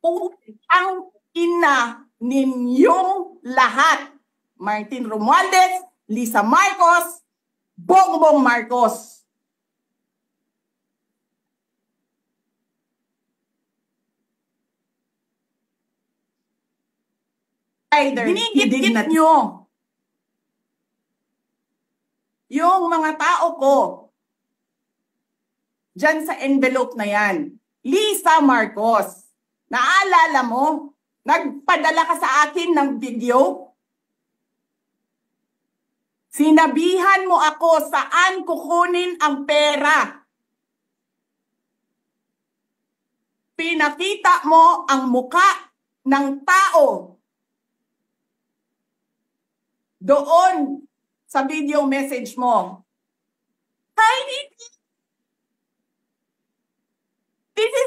Ang ina ninyong lahat. Martin Romualdez, Lisa Marcos, Bongbong Marcos. Ginigit nyo yung mga tao ko dyan sa envelope na yan. Lisa Marcos, naalala mo? Nagpadala ka sa akin ng video? Sinabihan mo ako saan kukunin ang pera. Pinakita mo ang muka ng tao doon sa video message mo. This is